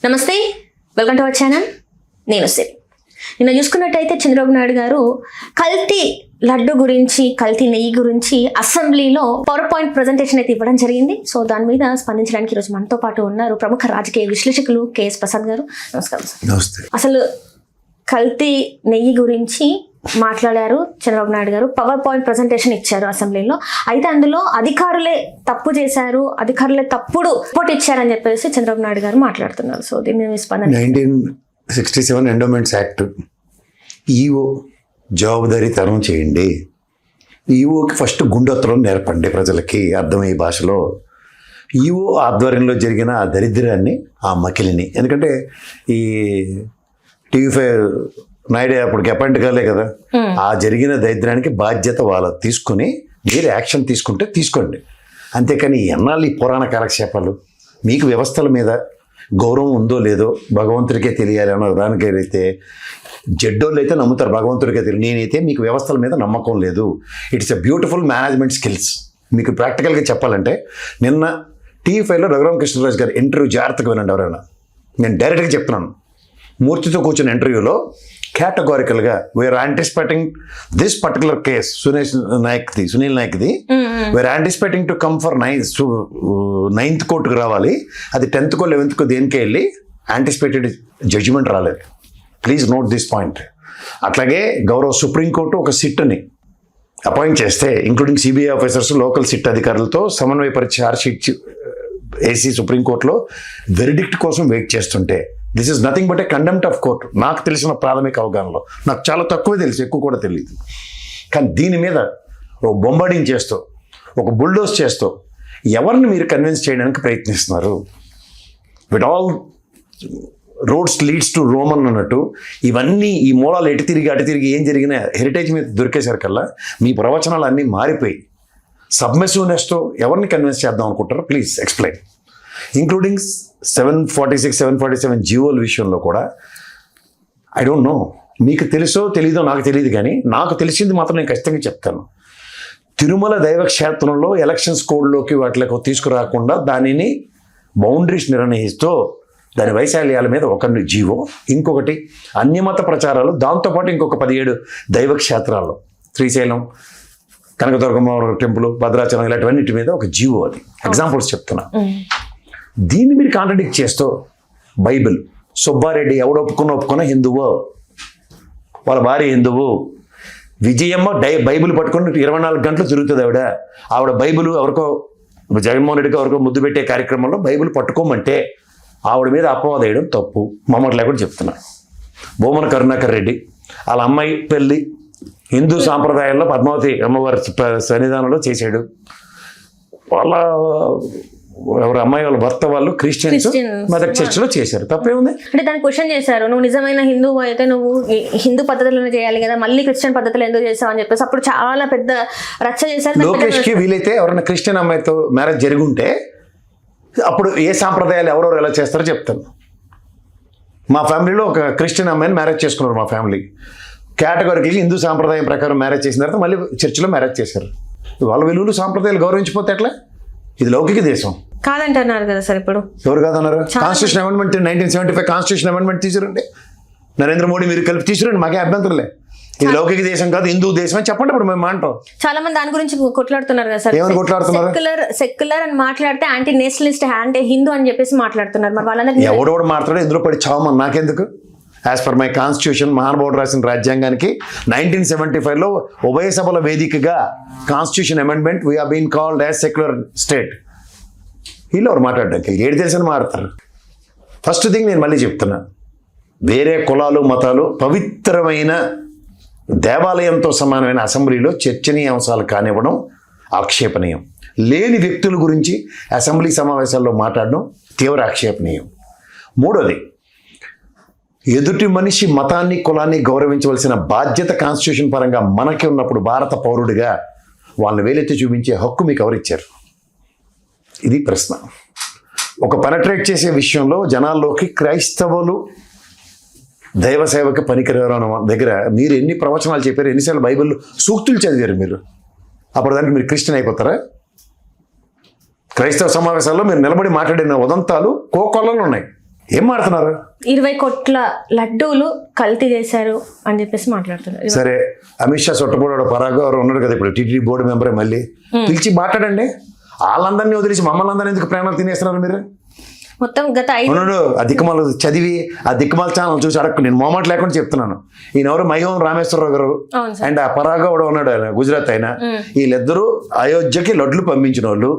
నమస్తే, welcome to our channel. నేను సిరి. నిన్న చూసుకున్నట్టయితే చంద్రబాబు నాయుడు గారు కల్తీ లడ్డు గురించి, కల్తీ నెయ్యి గురించి అసెంబ్లీలో పవర్ పాయింట్ ప్రజెంటేషన్ అయితే ఇవ్వడం జరిగింది. సో దాని మీద స్పందించడానికి ఈరోజు మనతో పాటు ఉన్నారు ప్రముఖ రాజకీయ విశ్లేషకులు కేఎస్ ప్రసాద్ గారు. నమస్కారం సార్. నమస్తే. అసలు కల్తీ నెయ్యి గురించి మాట్లాడారు చంద్రబాబు నాయుడు గారు, పవర్ పాయింట్ ప్రజెంటేషన్ ఇచ్చారు అసెంబ్లీలో. అయితే అందులో అధికారులే తప్పు చేశారు, అధికారులే తప్పుడు రిపోర్ట్ ఇచ్చారని చెప్పేసి చంద్రబాబు నాయుడు గారు మాట్లాడుతున్నారు. సో దీని మీద స్పందన. 1967 ఎండోమెంట్స్ యాక్ట్, ఈఓ జవాబుదారీతనం చేయండి. ఈఓకి ఫస్ట్ గుండెత్తడం నేర్పండి, ప్రజలకి అర్థమయ్యే భాషలో. ఈఓ ఆధ్వర్యంలో జరిగిన ఆ దరిద్రాన్ని, ఆ మకిలిని, ఎందుకంటే ఈ TV5 నాయుడు అప్పటికి అపాయింట్ కాలే కదా, ఆ జరిగిన దరిద్రానికి బాధ్యత వాళ్ళు తీసుకుని మీరు యాక్షన్ తీసుకుంటే తీసుకోండి. అంతేకాని ఎన్నాళ్ళు ఈ పురాణ కాలక్షేపాలు, మీకు వ్యవస్థల మీద గౌరవం ఉందో లేదో భగవంతుడికే తెలియాలి అన్న దానికైతే జడ్డోళ్ళు అయితే నమ్ముతారు, భగవంతుడికే తెలియదు. నేనైతే మీకు వ్యవస్థల మీద నమ్మకం లేదు. It's a beautiful management skills. మీకు ప్రాక్టికల్గా చెప్పాలంటే నిన్న TV5లో రఘురామకృష్ణరాజు గారు ఇంటర్వ్యూ జాగ్రత్తగా వినండి ఎవరైనా. నేను డైరెక్ట్గా చెప్తున్నాను, మూర్తితో కూర్చున్న ఇంటర్వ్యూలో కేటగారికల్గా we are anticipating this particular case Sunil నాయక్ది we are anticipating to come for 9th కోర్టుకు రావాలి. అది 10th కో 11th కో దేనికే వెళ్ళి యాంటిసిపేటెడ్ జడ్జిమెంట్ రాలేదు. Please note this point. అట్లాగే గౌరవ సుప్రీంకోర్టు ఒక సిట్ని అపాయింట్ చేస్తే, including CBI officers, local SIT అధికారులతో సమన్వయపరిచి ఛార్జ్షీట్ ఏసీ సుప్రీంకోర్టులో వెరిడిక్ట్ కోసం వెయిట్ చేస్తుంటే, this is nothing but a contempt of court. నాకు తెలిసిన ప్రాథమిక అవగాహనలో, నాకు చాలా తక్కువే తెలుసు, ఎక్కువ కూడా తెలియదు. కానీ దీని మీద ఒక బొంబార్డింగ్ చేస్తూ, ఒక బుల్డోస్ చేస్తూ ఎవరిని మీరు కన్విన్స్ చేయడానికి ప్రయత్నిస్తున్నారు? With all roads leads to Roman అన్నట్టు ఇవన్నీ ఈ మూలాలు ఎటు తిరిగి ఏం జరిగినా హెరిటేజ్ మీద దొరికేసరికల్లా మీ ప్రవచనాలు అన్నీ మారిపోయి సబ్మెసివ్నెస్తో ఎవరిని కన్విన్స్ చేద్దాం అనుకుంటారో ప్లీజ్ ఎక్స్ప్లెయిన్. ఇంక్లూడింగ్ 746, 747 జీవోల విషయంలో కూడా ఐ డోంట్ నో, మీకు తెలుసో తెలీదో నాకు తెలియదు, కానీ నాకు తెలిసింది మాత్రం నేను ఖచ్చితంగా చెప్తాను. తిరుమల దైవక్షేత్రంలో ఎలక్షన్స్ కోడ్లోకి వాటికి తీసుకురాకుండా దానిని బౌండరీస్ నిర్ణయిస్తూ దాని వైశాల్యాల మీద ఒకరిని జీవో, ఇంకొకటి అన్యమత ప్రచారాలు, దాంతోపాటు ఇంకొక 17 దైవక్షేత్రాల్లో శ్రీశైలం, కనకదుర్గమ్మ టెంపుల్, భద్రాచలం, ఇలాంటివన్నిటి మీద ఒక జీవో. అది ఎగ్జాంపుల్స్ చెప్తున్నా. దీన్ని మీరు కాంట్రడిక్ట్ చేస్తూ బైబిల్, సుబ్బారెడ్డి ఎవడు ఒప్పుకున్న హిందువు, వాళ్ళ భార్య హిందువు, విజయమ్మ బైబిల్ పట్టుకుని 24 గంటలు తిరుగుతుంది ఆవిడ బైబిల్ ఎవరికో, జగన్మోహన్ రెడ్డికి ఎవరికో ముద్దు పెట్టే కార్యక్రమంలో బైబిల్ పట్టుకోమంటే ఆవిడ మీద అపవాదం వేయడం తప్పు. మమ్మల్ని లేకుండా చెప్తున్నా. భూమన కరుణాకర్ రెడ్డి వాళ్ళ అమ్మాయి పెళ్ళి హిందూ సాంప్రదాయాల్లో పద్మావతి అమ్మవారి సన్నిధానంలో చేశాడు. వాళ్ళ ఎవరు అమ్మాయి వాళ్ళ భర్త వాళ్ళు క్రిస్టియన్స్ మదర్ చర్చిలో చేశారు. తప్పేముంది? అంటే దాన్ని క్వశ్చన్ చేశారు, నువ్వు నిజమైన హిందువు అయితే నువ్వు హిందూ పద్ధతిలోనే చేయాలి కదా, మళ్ళీ క్రిస్టియన్ పద్ధతిలో ఎందుకు చేస్తావు అని చెప్పేసి అప్పుడు చాలా పెద్ద రచ్చ చేశారు. లోకేష్కి వీలైతే ఎవరైనా క్రిస్టియన్ అమ్మాయితో మ్యారేజ్ జరుగుంటే అప్పుడు ఏ సాంప్రదాయాలు ఎవరెవరు ఎలా చేస్తారో చెప్తాను. మా ఫ్యామిలీలో ఒక క్రిస్టియన్ అమ్మాయిని మ్యారేజ్ చేసుకున్నారు. మా ఫ్యామిలీ కేటగిరీకి హిందూ సాంప్రదాయం ప్రకారం మ్యారేజ్ చేసిన తర్వాత మళ్ళీ చర్చిలో మ్యారేజ్ చేశారు. వాళ్ళ విలువలు సాంప్రదాయాలు గౌరవించిపోతే ఎట్లా? ఇది లౌకిక దేశం కాదంటున్నారు కదా సార్. ఇప్పుడు ఎవరు కాదన్నారు? కాన్స్టిట్యూషన్ అమెండ్మెంట్ 1975 కాన్స్టిట్యూషన్ అమెండ్మెంట్ తీసుకురండి, నరేంద్ర మోడీ మీరు కలిపి తీసుకురండి, మాకే అభ్యంతరలే. ఇది లౌకిక దేశం కాదు, హిందూ దేశం అని చెప్పండి. ఇప్పుడు మేము అంటాం. చాలా మంది దాని గురించి కొట్లాడుతున్నారు కదా సార్. ఏమని కొట్లాడుతున్నారు? సెక్యులర్ అని మాట్లాడితే యాంటీ నేషనలిస్ట్, యాంటీ హిందూ అని చెప్పేసి మాట్లాడుతున్నారు. మరి వాళ్ళందరూ ఎవడోడు మాట్లాడే ఇందులో పడి చావమని నాకెందుకు? యాజ్ పర్ మై కాన్స్టిట్యూషన్, మహానుభావుడు రాసిన రాజ్యాంగానికి 1975లో ఉభయ సభల వేదికగా constitution amendment we have been called as secular state. వీళ్ళు ఎవరు మాట్లాడడానికి ఏడు తెలిసిన మాట్లాడతారు. ఫస్ట్ థింగ్ నేను మళ్ళీ చెప్తున్నా, వేరే కులాలు మతాలు పవిత్రమైన దేవాలయంతో సమానమైన అసెంబ్లీలో చర్చనీయాంశాలు కానివ్వడం ఆక్షేపణీయం. లేని వ్యక్తుల గురించి అసెంబ్లీ సమావేశాల్లో మాట్లాడడం తీవ్ర ఆక్షేపణీయం. మూడోది, ఎదుటి మనిషి మతాన్ని కులాన్ని గౌరవించవలసిన బాధ్యత కాన్స్టిట్యూషన్ పరంగా మనకి ఉన్నప్పుడు భారత పౌరుడిగా వాళ్ళని వేలెత్తి చూపించే హక్కు మీకు ఎవరిచ్చారు? ఇది ప్రశ్న. ఒక పెనట్రేట్ చేసే విషయంలో జనాల్లోకి క్రైస్తవులు దైవ సేవకి పనికిరారు దగ్గర మీరు ఎన్ని ప్రవచనాలు చెప్పారు, ఎన్నిసార్లు బైబిల్ సూక్తులు చదివారు మీరు? అప్పుడు దానికి మీరు క్రిస్టియన్ అయిపోతారా? క్రైస్తవ సమావేశాల్లో మీరు నిలబడి మాట్లాడిన ఉదంతాలు కోకొల్లలు ఉన్నాయి. ఏం మాడుతున్నారు? 20 కోట్ల లడ్డూలు కల్తీ చేశారు అని చెప్పేసి మాట్లాడుతున్నారు. సరే, అమిత్ షా సొట్టబోడు పరాగ్ గారు ఉన్నారు కదా ఇప్పుడు టీటీడీ బోర్డు మెంబరే, మళ్ళీ పిలిచి మాట్లాడండి. వాళ్ళందరినీ వదిలేసి మమ్మల్ని అందరినీ ఎందుకు ప్రేమలు తినేస్తున్నారు మీరు? మొత్తం గత 5 ఆ దిక్కుమాల చదివి ఆ దిక్కుమాల ఛానల్ చూసి అడక్కు, నేను మోమాట లేకుండా చెప్తున్నాను. ఈయన ఎవరు మైహోం రామేశ్వరరావు గారు అండ్ ఆ పరాగ్ కూడా ఉన్నాడు, ఆయన గుజరాత్ ఆయన. వీళ్ళిద్దరూ అయోధ్యకి లడ్లు పంపించిన వాళ్ళు.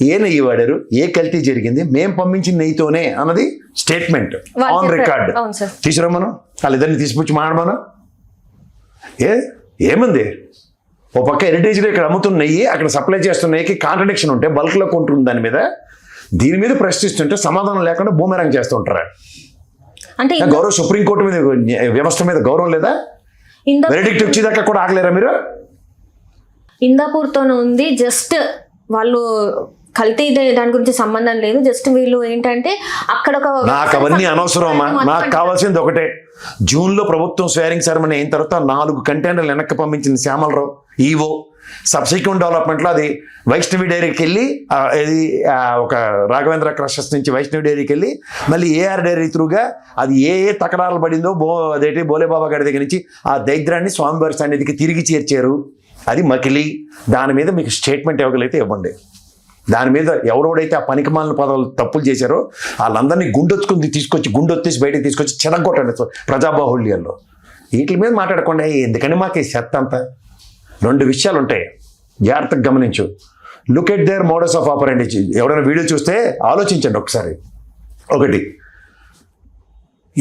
ఏ నెయ్యి వాడారు, ఏ కల్తీ జరిగింది, మేం పంపించిన నెయ్యితోనే అన్నది స్టేట్మెంట్ ఆన్ రికార్డ్. తీసుకురమ్మను, వాళ్ళిద్దరిని తీసుకొచ్చి మాడమను. ఏముంది, ఓ పక్క హెరిటేజ్లో ఇక్కడ అమ్ముతున్న నెయ్యి, అక్కడ సప్లై చేస్తున్న నెయ్యికి కాంట్రడిక్షన్ ఉంటే బల్క్లో కొంటుంది దాని మీద. దీని మీద ప్రశ్నిస్తుంటే సమాధానం లేకుండా బూమెరాంగ్ చేస్తూ ఉంటారు. అంటే గౌరవ సుప్రీంకోర్టు మీద, వ్యవస్థ మీద గౌరవం లేదా? వెరిడిక్ట్ వచ్చేదాకా కూడా ఆగలేరా మీరు? ఇందాపూర్తోనే ఉంది, జస్ట్ వాళ్ళు కల్తీ దాని గురించి సంబంధం లేదు. జస్ట్ వీళ్ళు ఏంటంటే అక్కడ ఒక, నాకు అవన్నీ అనవసరం అమ్మా. నాకు కావాల్సింది ఒకటే, జూన్లో ప్రభుత్వం స్వేరింగ్ సెరమనీ అయిన తర్వాత 4 కంటైనర్లు వెనక్కి పంపించింది శ్యామలరావు ఈవో. సబ్సిక్వెంట్ డెవలప్మెంట్లో అది వైష్ణవి డైరీకి వెళ్ళి, ఇది ఒక రాఘవేంద్ర క్రషర్స్ నుంచి వైష్ణవి డైరీకి వెళ్ళి మళ్ళీ ఏఆర్ డైరీ త్రూగా అది ఏ తకరాలు పడిందో అదేంటి బోలేబాబా గారి దగ్గర నుంచి ఆ దైద్రాన్ని స్వామివారి సన్నిధికి తిరిగి చేర్చారు. అది మకిలి. దాని మీద మీకు స్టేట్మెంట్ ఇవ్వగలిగితే ఇవ్వండి. దాని మీద ఎవరోడైతే ఆ పనికిమాలిన పదాలు తప్పులు చేశారో వాళ్ళందరినీ గుండొత్తేసి బయటకు తీసుకొచ్చి చెడగొట్టండి ప్రజాబాహుళ్యాల్లో. వీటి మీద మాట్లాడకుండా ఎందుకని మాకు ఈ చెత్త అంతా. 2 విషయాలు ఉంటాయి, జాగ్రత్తగా గమనించు. Look at their modus of operandi. ఎవరైనా వీడియో చూస్తే ఆలోచించండి ఒకసారి. ఒకటి,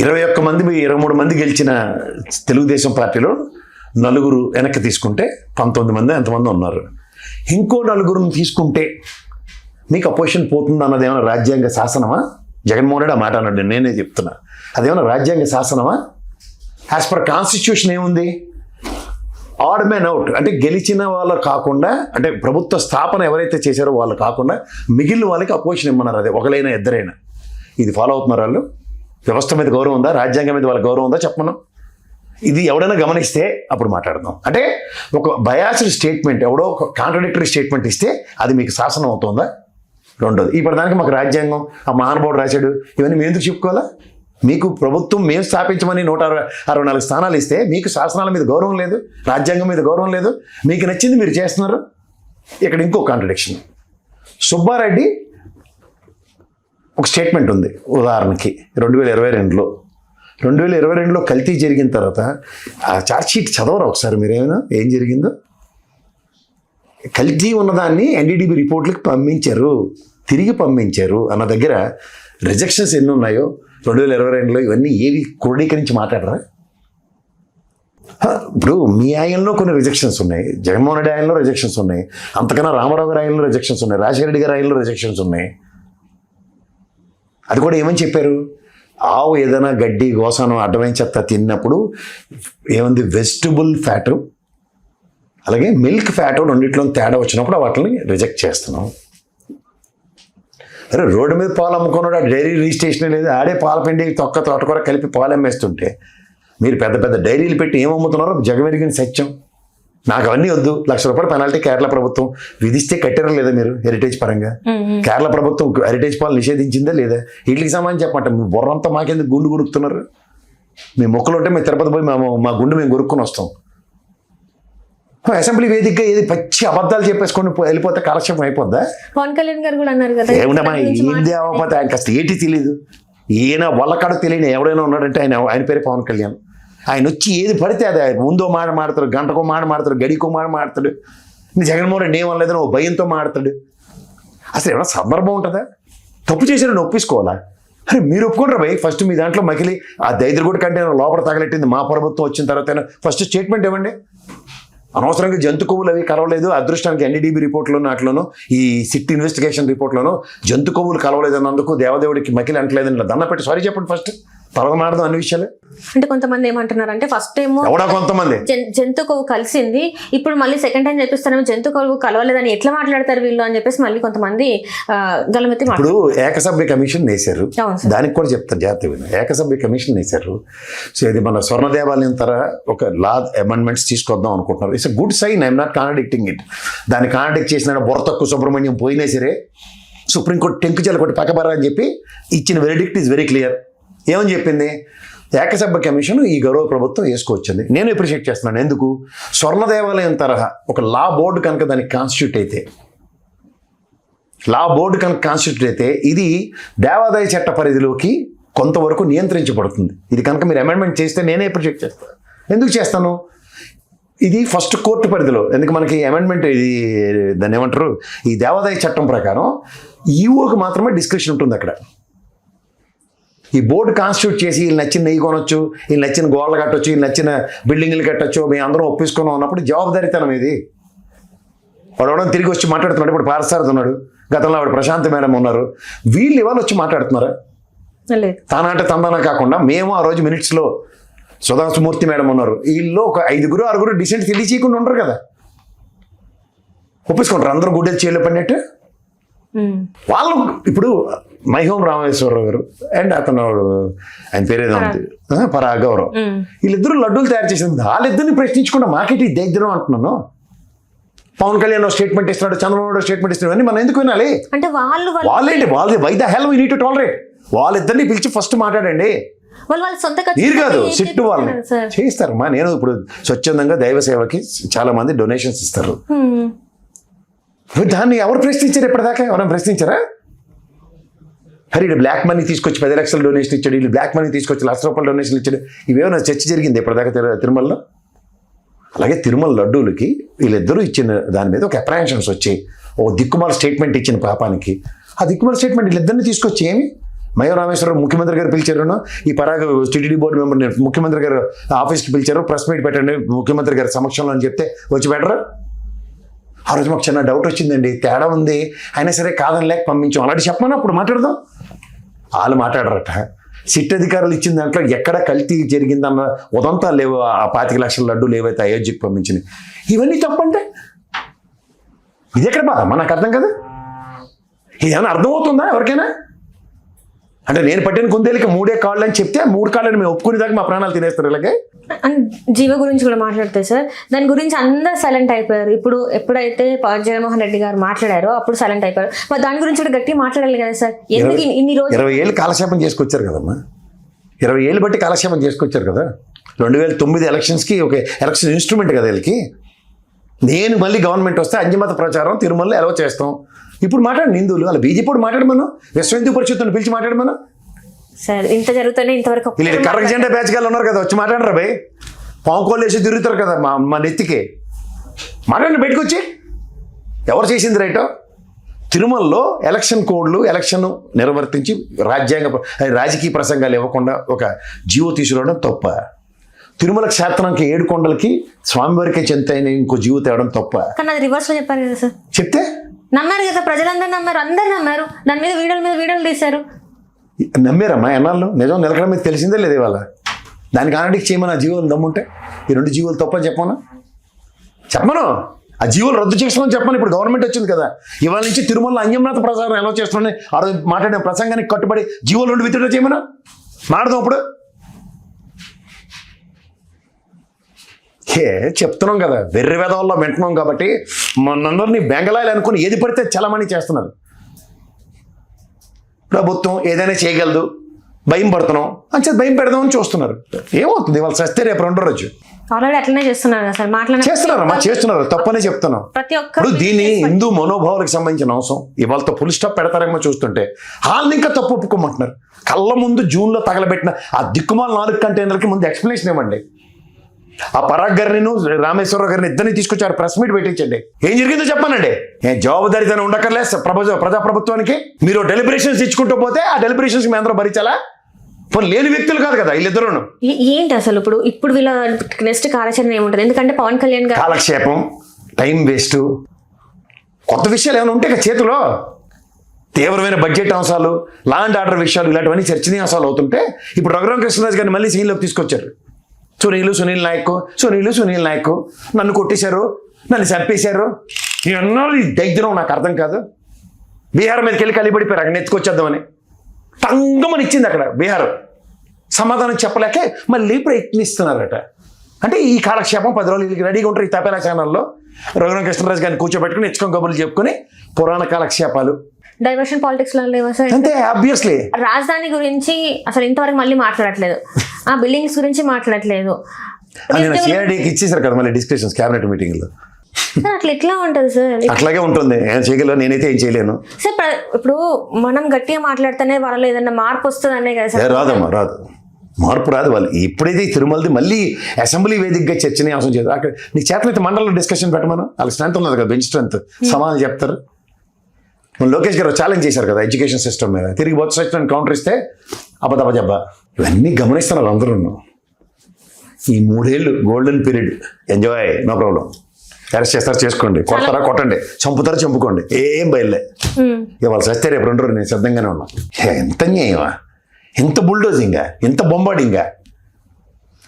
21 మంది 23 మంది గెలిచిన తెలుగుదేశం పార్టీలో 4 వెనక్కి తీసుకుంటే 19 మంది ఎంతమంది ఉన్నారు. ఇంకో 4 తీసుకుంటే మీకు అపోజిషన్ పోతుంది అన్నది ఏమైనా రాజ్యాంగ శాసనమా? జగన్మోహన్ రెడ్డి ఆ మాట అన్నాడు, నేనే చెప్తున్నా. అదేమైనా రాజ్యాంగ శాసనమా? యాజ్ పర్ కాన్స్టిట్యూషన్ ఏముంది? ఆడ్ మ్యాన్ అవుట్, అంటే గెలిచిన వాళ్ళు కాకుండా, అంటే ప్రభుత్వ స్థాపన ఎవరైతే చేశారో వాళ్ళు కాకుండా మిగిలిన వాళ్ళకి అపోజిషన్ ఇమ్మన్నారు. అదే ఒకలైనా ఇద్దరైనా. ఇది ఫాలో అవుతున్నారు వాళ్ళు? వ్యవస్థ మీద గౌరవం ఉందా? రాజ్యాంగం మీద వాళ్ళ గౌరవం ఉందా చెప్పను. ఇది ఎవడైనా గమనిస్తే అప్పుడు మాట్లాడదాం. అంటే ఒక బయాస్డ్ స్టేట్మెంట్, ఎవడో ఒక కాంట్రడిక్టరీ స్టేట్మెంట్ ఇస్తే అది మీకు శాసనం అవుతుందా? రెండోది, ఇప్పటిదానికి మాకు రాజ్యాంగం ఆ మహానుభావుడు రాశాడు ఇవన్నీ మేము ఎందుకు చెప్పుకోవాలా? మీకు ప్రభుత్వం మేము స్థాపించమని 164 స్థానాలు ఇస్తే మీకు శాసనాల మీద గౌరవం లేదు, రాజ్యాంగం మీద గౌరవం లేదు, మీకు నచ్చింది మీరు చేస్తున్నారు. ఇక్కడ ఇంకో కాంట్రడిక్షన్. సుబ్బారెడ్డి ఒక స్టేట్మెంట్ ఉంది, ఉదాహరణకి 2022లో కల్తీ జరిగిన తర్వాత ఆ ఛార్జ్షీట్ చదవరా ఒకసారి మీరేమైనా? ఏం జరిగిందో. కల్తీ ఉన్నదాన్ని ఎన్డీడీబీ రిపోర్ట్లకు తిరిగి పంపించారు అన్న దగ్గర రిజెక్షన్స్ ఎన్ని ఉన్నాయో 2022లో ఇవన్నీ ఏవి క్రోడీకరించి మాట్లాడరా? ఇప్పుడు మీ ఆయనలో కొన్ని రిజెక్షన్స్ ఉన్నాయి, జగన్మోహన్ రెడ్డి ఆయనలో రిజెక్షన్స్ ఉన్నాయి, అంతకన్నా రామారావు గారి ఆయనలో రిజెక్షన్స్ ఉన్నాయి, రాజశేఖర రెడ్డి గారి ఆయనలో రిజెక్షన్స్ ఉన్నాయి. అది కూడా ఏమని చెప్పారు? ఆవు ఏదైనా గడ్డి గోసానం అడ్డమైన చెత్త తిన్నప్పుడు ఏముంది, వెజిటబుల్ ఫ్యాటు అలాగే మిల్క్ ఫ్యాటు రెండిట్లో తేడా వచ్చినప్పుడు వాటిని రిజెక్ట్ చేస్తున్నాం. అరే రోడ్డు మీద పాలు అమ్ముకున్నాడు, ఆ డైరీ రిజిస్ట్రేషన్ లేదు, ఆడే పాల పిండి తోటకూర కలిపి పాలు అమ్మేస్తుంటే మీరు పెద్ద పెద్ద డైరీలు పెట్టి ఏం అమ్ముతున్నారో జగమెరిగిన సత్యం. నాకు అవన్నీ వద్దు. ₹1,00,000 పెనాల్టీ కేరళ ప్రభుత్వం విధిస్తే కట్టారా లేదా మీరు? హెరిటేజ్ పరంగా కేరళ ప్రభుత్వం హెరిటేజ్ పాలు నిషేధించిందా లేదా? వీటికి సమాధానం చెప్పంట. మీ బుర్రంతా మాకెందుకు గుండు కొరుకుతున్నారు? మీ మొక్కలు ఉంటే మేము తిరుపతి పోయి మా గుండు మేము కొరుక్కుని వస్తాం. అసెంబ్లీ వేదికగా ఏది పచ్చి అబద్ధాలు చెప్పేసుకొని వెళ్ళిపోతే కాలక్షేపం అయిపోద్దా? పవన్ కళ్యాణ్ గారు కూడా అన్నారు కదా, ఏమిటమ్మా ఏంది అవ్వకపోతే ఆయనకి అసలు ఏటి తెలియదు. ఈయన వల్లకాడు తెలియని ఎవడైనా ఉన్నాడంటే ఆయన పేరు పవన్ కళ్యాణ్. ఆయన వచ్చి ఏది పడితే అది ముందో మాట మాడతాడు, గంటకో మాట మాడతాడు, గడికో మాట మాడతాడు. జగన్మోహన్ రెడ్డి ఏమనలేదని ఓ భయంతో మాడతాడు. అసలు ఏమైనా సందర్భం ఉంటుందా? తప్పు చేశారని ఒప్పించుకోవాలా? అరే మీరు ఒప్పుకుంటారా భయ్? ఫస్ట్ మీ దాంట్లో మకిలి ఆ దైద్రగుడి కంటే లోపల తగలెట్టింది మా ప్రభుత్వం వచ్చిన తర్వాత ఫస్ట్ స్టేట్మెంట్ ఇవ్వండి. అనవసరంగా జంతు కొవ్వులు అవి కలవలేదు. అదృష్టానికి ఎన్డీడీబీ రిపోర్ట్లోనూ అట్లోనూ ఈ సిట్ ఇన్వెస్టిగేషన్ రిపోర్ట్లోనూ జంతు కొవ్వులు కలవలేదన్నందుకు దేవదేవుడికి మకిలి అంటలేదని దండ పెట్టి సారీ చెప్పండి ఫస్ట్. తర్వాత మాడదాం అన్ని విషయాలు. అంటే కొంతమంది ఏమంటున్నారు అంటే ఫస్ట్ ఏమో ఎవడా కొంతమంది జంతు కొవ్వు కలిసింది, ఇప్పుడు మళ్ళీ సెకండ్ టైం చెప్పిస్తారేమో జంతు కొవ్వు కలవలేదని ఎట్లా మాట్లాడతారు వీళ్ళు అని చెప్పేసి మళ్ళీ కొంతమంది గలమెత్తి. ఇప్పుడు ఏకసభ్య కమిషన్ వేశారు, దానికి కూడా చెప్తాను జాగ్రత్తగా. ఏకసభ్య కమిషన్ వేశారు. సో ఇది మన స్వర్ణ దేవాలయం తర ఒక లా అమెండ్మెంట్స్ తీసుకొద్దాం అనుకుంటున్నారు. It's good sign, I'm not contradicting it. దాన్ని కాంట్రడిక్ట్ చేసిన బుర్ర తక్కువ సుబ్రహ్మణ్యం పోయినా సరే సుప్రీంకోర్టు టెంకుచల కొట్టి పక్కబరా అని చెప్పి ఇచ్చిన వెరిడిక్ట్ ఈజ్ వెరీ క్లియర్. ఏమని చెప్పింది? ఏకసభ్య కమిషన్ ఈ గౌరవ ప్రభుత్వం వేసుకోవచ్చింది. నేను అప్రిషియేట్ చేస్తున్నాను. ఎందుకు? స్వర్ణ దేవాలయం తరహా ఒక లా బోర్డు కనుక దానికి కాన్స్టిట్యూట్ అయితే ఇది దేవాదాయ చట్ట పరిధిలోకి కొంతవరకు నియంత్రించబడుతుంది. ఇది కనుక మీరు అమెండ్మెంట్ చేస్తే నేనే అప్రిషియేట్ చేస్తాను. ఎందుకు చేస్తాను? ఇది ఫస్ట్ కోర్టు పరిధిలో, ఎందుకు మనకి అమెండ్మెంట్ ఇది దాన్ని ఏమంటారు, ఈ దేవాదాయ చట్టం ప్రకారం ఈఓకి మాత్రమే డిస్క్రిప్షన్ ఉంటుంది అక్కడ. ఈ బోర్డు కాన్స్టిట్యూట్ చేసి వీళ్ళు నచ్చిన నెయ్యి కొనొచ్చు, వీళ్ళు నచ్చిన గోడలు కట్టొచ్చు, వీళ్ళు నచ్చిన బిల్డింగ్లు కట్టొచ్చు, మేము అందరం ఒప్పించుకున్నాం అన్నప్పుడు జవాబుదారీతనం ఇది. వాడు తిరిగి వచ్చి మాట్లాడుతున్నాడు. ఇప్పుడు పారసారథి ఉన్నాడు, గతంలో ఆవిడ ప్రశాంత్ మేడం ఉన్నారు. వీళ్ళు ఇవాళ వచ్చి మాట్లాడుతున్నారా? తానంటే తందన కాకుండా మేము ఆ రోజు మినిట్స్లో సుధామూర్తి మేడం ఉన్నారు. వీళ్ళు ఒక 5-6 డిసెంట్ తెలియచేయకుండా ఉండరు కదా, ఒప్పించుకుంటారు. అందరూ గుడ్డెలు చేయలే పడినట్టు వాళ్ళు. ఇప్పుడు మైహోం రామేశ్వరరావు గారు అండ్ అతను ఆయన పేరేదో ఉంది పరాగౌరవ్, వీళ్ళిద్దరూ లడ్డూలు తయారు చేసింది. వాళ్ళిద్దరిని ప్రశ్నించకుండా మాకేటి దైద్యం అంటున్నాను. పవన్ కళ్యాణ్ స్టేట్మెంట్ ఇస్తున్నాడు, చంద్రబాబు స్టేట్మెంట్ ఇస్తున్నాడు అని మనం ఎందుకు వినాలి? అంటే వాళ్ళే why the hell we need to tolerate. వాళ్ళిద్దరిని పిలిచి ఫస్ట్ మాట్లాడండి. మీరు కాదు, సిట్టు వాళ్ళని చేయిస్తారమ్మా. నేను ఇప్పుడు స్వచ్ఛందంగా దైవ సేవకి చాలా మంది డొనేషన్స్ ఇస్తారు. దాన్ని ఎవరు ప్రశ్నించారు? ఇప్పటిదాకా ఎవరైనా ప్రశ్నించారా? అరే వీళ్ళు బ్లాక్ మనీ తీసుకొచ్చి 10 లక్షలు డొనేషన్ ఇచ్చాడు, వీళ్ళు బ్లాక్ మనీ తీసుకొచ్చి ₹1,00,000 డొనేషన్ ఇచ్చాడు. ఇవేమైనా చర్చ జరిగింది ఇప్పటిదాకా తిరుమలలో? అలాగే తిరుమల లడ్డూలకి వీళ్ళిద్దరూ ఇచ్చిన దాని మీద ఒక అప్రహెన్షన్స్ వచ్చి ఓ దిక్కుమాల స్టేట్మెంట్ ఇచ్చిన పాపానికి, ఆ దిక్కుమాల స్టేట్మెంట్ వీళ్ళిద్దరిని తీసుకొచ్చి ఏమి మయో రామేశ్వరరావు ముఖ్యమంత్రి గారు పిలిచారు, ఈ పరాగ టీటీడీ బోర్డు మెంబర్ని ముఖ్యమంత్రి గారు ఆఫీస్కి పిలిచారు, ప్రెస్ మీట్ పెట్టండి ముఖ్యమంత్రి గారి సమక్షంలో అని చెప్తే వచ్చి పెట్టరు. ఆ రోజు మాకు చిన్న డౌట్ వచ్చిందండి, తేడా ఉంది, అయినా సరే కాదని లేక పంపించాం అలాంటి చెప్పమని అప్పుడు మాట్లాడదాం. వాళ్ళు మాట్లాడరట. సిట్ అధికారులు ఇచ్చిన దాంట్లో ఎక్కడ కల్తీ జరిగిందన్న ఉదంతా లేవు. ఆ 25 లక్షల లడ్డూలు ఏవైతే అయోధ్యకు పంపించినాయి ఇవన్నీ తప్పంటే ఇది ఎక్కడ బాధ? మనకు అర్థం కదా. ఇదేమైనా అర్థమవుతుందా ఎవరికైనా? అంటే నేను పట్టిన కుందేలికి 3 కాళ్ళు అని చెప్తే 3 కాళ్ళని మేము ఒప్పుకునేదాకా మా ప్రాణాలు తినేస్తారు. ఇలాగే జీవ గురించి కూడా మాట్లాడతాయి సార్. దాని గురించి అందరు సైలెంట్ అయిపోయారు. ఇప్పుడు ఎప్పుడైతే జగన్మోహన్ రెడ్డి గారు మాట్లాడారో అప్పుడు సైలెంట్ అయిపోయారు. మరి దాని గురించి కూడా గట్టి మాట్లాడాలి కదా సార్. ఎందుకు ఇన్ని రోజులు 20 ఏళ్ళు కాలక్షేపం చేసుకొచ్చారు కదమ్మా. 20 ఏళ్ళు బట్టి కాలక్షేపం చేసుకొచ్చారు కదా. 2009 ఎలక్షన్స్కి ఒక ఎలక్షన్ ఇన్స్ట్రుమెంట్ కదా వీళ్ళకి. నేను మళ్ళీ గవర్నమెంట్ వస్తే అంజమత ప్రచారం తిరుమలలో ఎలా చేస్తాం. ఇప్పుడు మాట్లాడండి హిందువులు, అలా బీజేపీ మాట్లాడమను, విశ్వ హిందూ పరిషత్తుని పిలిచి మాట్లాడమను. సార్ ఇంత జరుగుతుంది ఇంతవరకు కర్ర జెండా బ్యాచ్గాళ్ళు ఉన్నారు కదా, వచ్చి మాట్లాడరా భయ్. పావుకోళ్ళు వేసి తిరుగుతారు కదా మా నెత్తికి. మాట్లాడండి బయటకు వచ్చి ఎవరు చేసింది రైటో. తిరుమలలో ఎలక్షన్ కోడ్లు ఎలక్షన్ నిర్వర్తించి రాజకీయ ప్రసంగాలు ఇవ్వకుండా ఒక జీవో తీసుకురావడం తప్ప. తిరుమల క్షేత్రానికి 7 కొండలకి స్వామివారికే చెంతైన ఇంకో జీవో తేవడం తప్ప. కానీ అది రివర్స్ లో చెప్పారు కదా సార్. చెప్తే నమ్మారు కదా, ప్రజలందరూ నమ్మారు, అందరు నమ్మారు. దాని మీద వీడియోలు తీశారు. నమ్మారమ్మా ఎన్నాళ్ళు? నిజం నిలకడ మీద తెలిసిందే లేదు ఇవాళ. దానికి ఆనటికి చేయమని ఆ జీవోలు దమ్ముంటే ఈ 2 జీవోలు తప్పని చెప్పమను. ఆ జీవోలు రద్దు చేస్తామని చెప్పమని. ఇప్పుడు గవర్నమెంట్ వచ్చింది కదా, ఇవాళ నుంచి తిరుమలలో అంజమనాథ ప్రసారం ఎలా చేస్తున్నాయి ఆ రోజు మాట్లాడిన ప్రసంగానికి కట్టుబడి జీవోలు 2 విత్డ్రా చేయమను. మాట్లాడదాం అప్పుడు. చెప్తున్నాం కదా, వెర్రి వేదాల్లో వింటున్నాం కాబట్టి మనందరినీ బెంగళాయిలు అనుకుని ఏది పడితే చలమని చేస్తున్నారు. ప్రభుత్వం ఏదైనా చేయగలదు, భయం పడుతున్నాం అని చెప్పి భయం పెడదామని చూస్తున్నారు. ఏమవుతుంది వాళ్ళు సస్తే రేపు 2 రోజు ఆల్రెడీ అట్లనే చేస్తున్నారు సార్. చేస్తున్నారు తప్పనే చెప్తున్నాం. ఇప్పుడు దీన్ని హిందూ మనోభావాలకు సంబంధించిన అంశం ఇవాళతో ఫుల్ స్టాప్ పెడతారేమో చూస్తుంటే వాళ్ళని ఇంకా తప్పు ఒప్పుకోమంటున్నారు. కళ్ళ ముందు జూన్లో తగలబెట్టిన ఆ దిక్కుమాల 4 కంటైనర్కి ముందు ఎక్స్ప్లెనేషన్ ఇవ్వండి. ఆ పరాగ్ గారిని రామేశ్వరరావు గారిని ఇద్దరిని తీసుకొచ్చారు, ప్రెస్ మీట్ పెట్టించండి. ఏం జరిగిందో చెప్పానండి. జవాబుదారీతనం ఉండక్కర్లే ప్రజాప్రభుత్వానికి. మీరు డెలిబరేషన్స్ ఇచ్చుకుంటూ పోతే ఆ డెలిబరేషన్స్ మీ అందరూ భరించాలా? పోనీ లేని వ్యక్తులు కాదు కదా వీళ్ళిద్దరూ. ఏంటి అసలు ఇప్పుడు వీళ్ళ నెక్స్ట్ కార్యాచరణ ఏముంటుంది? ఎందుకంటే పవన్ కళ్యాణ్ గారు కాలక్షేపం, టైం వేస్ట్, కొత్త విషయాలు ఏమైనా ఉంటే చేతిలో తీవ్రమైన బడ్జెట్ అంశాలు, లా అండ్ ఆర్డర్ విషయాలు ఇలాంటివన్నీ చర్చనీయాంశాలు అవుతుంటే ఇప్పుడు రఘురామ కృష్ణరాజు గారిని మళ్ళీ సీన్లోకి తీసుకొచ్చారు. సునీల్ నాయక్ నన్ను కొట్టేశారు, నన్ను చంపేశారు. ఎన్నాళ్ళు ఈ దైద్యం నాకు అర్థం కాదు. బీహార్ మీదకి వెళ్ళి కలిపడిపోయారు అక్కడ నెత్తుకొచ్చేద్దామని. తంగమని ఇచ్చింది అక్కడ బీహార్. సమాధానం చెప్పలేక మళ్ళీ ప్రయత్నిస్తున్నారట. అంటే ఈ కాలక్షేపం 10 రోజులు రెడీగా ఉంటారు. ఈ తపేలా ఛానల్లో రఘురామ కృష్ణరాజు గారిని కూర్చోబెట్టుకుని ఇచ్చుకొని కబుర్లు చెప్పుకొని పురాణ కాలక్షేపాలు. డైవర్షన్ పాలిటిక్స్ లో లేవా సార్? అంతే ఆబ్వియస్లీ. రాజధాని గురించి అసలు ఇంతవరకు మళ్ళీ మాట్లాడట్లేదు, ఆ బిల్డింగ్స్ గురించి మాట్లాడట్లేదు. నేను సిఆర్డీకి ఇచ్చేసారు కదా మళ్ళీ డిస్కషన్స్ క్యాబినెట్ మీటింగ్ లో. సార్ అట్లా ఎట్లా ఉంటుంది సార్? అట్లాగే ఉంటుంది, ఏం చేయగలను, నేనైతే ఏం చేయలేను సార్. ఇప్పుడు మనం గట్టిగా మాట్లాడితేనే వాళ్ళు ఏదన్నా మార్పు వస్తుంది అనే కదా సార్. రాదమ్మా, రాదు, మార్పు రాదు. వాళ్ళు ఎప్పుడైతే తిరుమలది మళ్ళీ అసెంబ్లీ వేదికగా చర్చనీయాంశం చేస్తారు, అక్కడ నీకు చేతనైతే మండలంలో డిస్కషన్ పెట్టమను, వాళ్ళకి స్ట్రెంత్ ఉన్నది కదా, బెంచ్ స్ట్రెంత్, సమాధానం చెప్తారు. లోకేష్ గారు ఛాలెంజ్ చేశారు కదా ఎడ్యుకేషన్ సిస్టమ్ మీద, తిరిగి బొత్స సత్యనారాయణ కౌంటర్ ఇస్తే అబద్ధబజబ్బా. ఇవన్నీ గమనిస్తున్నారు అందరూ. ఈ 3 ఏళ్ళు golden period, enjoy, no problem. Arrest చేస్తారు చేసుకోండి, కొడతారా కొట్టండి, చంపుతారా చంపుకోండి, ఏం బయలుదే. ఇవాళ చస్తే రేపు 2 రోజులు నేను సిద్ధంగానే ఉన్నా. ఎంత న్యాయమా, ఎంత బుల్డోజింగా, ఎంత బొంబాడింగా.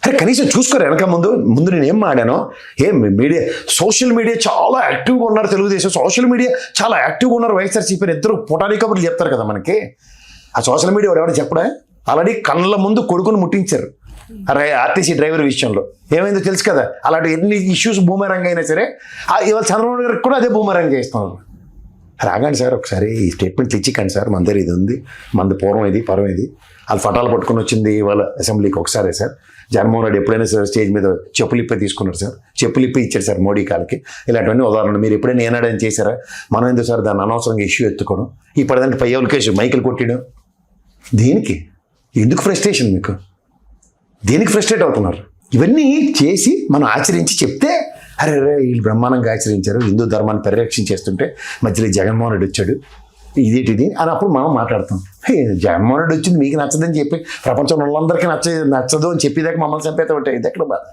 అరే కనీసం చూసుకోరు వెనక ముందు నేను ఏం మాడానో. ఏం మీడియా, సోషల్ మీడియా చాలా యాక్టివ్గా ఉన్నారు తెలుగుదేశం, సోషల్ మీడియా చాలా యాక్టివ్గా ఉన్నారు వైఎస్ఆర్సీపీ. ఇద్దరు పుటానీ కబుర్లు చెప్తారు కదా మనకి. ఆ సోషల్ మీడియా ఎవరైనా చెప్పడా? ఆల్రెడీ కళ్ళ ముందు కొడుకుని ముట్టించారు. అరే ఆర్టీసీ డ్రైవర్ విషయంలో ఏమైందో తెలుసు కదా. అలాంటి ఎన్ని ఇష్యూస్ బూమరంగ్ అయినా సరే ఇవాళ చంద్రబాబు గారికి కూడా అదే బూమరంగ్ చేస్తున్నారు. రాగాండి సార్, ఒకసారి ఈ స్టేట్మెంట్లు ఇచ్చికండి సార్, మన దగ్గర ఇది ఉంది, మనది పూర్వం ఇది పరం ఇది. వాళ్ళు ఫటాలు పట్టుకుని వచ్చింది ఇవాళ అసెంబ్లీకి ఒకసారే సార్. జగన్మోహన్ రెడ్డి ఎప్పుడైనా సార్ స్టేజ్ మీద చెప్పులిప్పే తీసుకున్నారు సార్, చెప్పులిప్పే ఇచ్చారు సార్ మోడీ కాలకి. ఇలాంటివన్నీ ఉదాహరణ. మీరు ఎప్పుడైనా ఏనాడని చేశారా? మనం ఎందుకు సార్ దాన్ని అనవసరంగా ఇష్యూ ఎత్తుకోవడం, ఈ పడదంటే పయ్యవుల కేసు మైకులు కొట్టడం, దేనికి? ఎందుకు ఫ్రస్ట్రేషన్ మీకు? దేనికి ఫ్రస్ట్రేట్ అవుతున్నారు? ఇవన్నీ చేసి మనం ఆచరించి చెప్తే అరే వీళ్ళు బ్రహ్మాండంగా ఆచరించారు, హిందూ ధర్మాన్ని పరిరక్షించేస్తుంటే మధ్యలో జగన్మోహన్ రెడ్డి వచ్చాడు, ఇదేంటిది అని అప్పుడు మనం మాట్లాడతాం. జగన్మోహన్ రెడ్డి వచ్చింది మీకు నచ్చదని చెప్పి ప్రపంచంలో వాళ్ళందరికీ నచ్చదు అని చెప్పేదాకా మమ్మల్ని చంపేత ఉంటాయి. ఇది ఎక్కడ బాధ?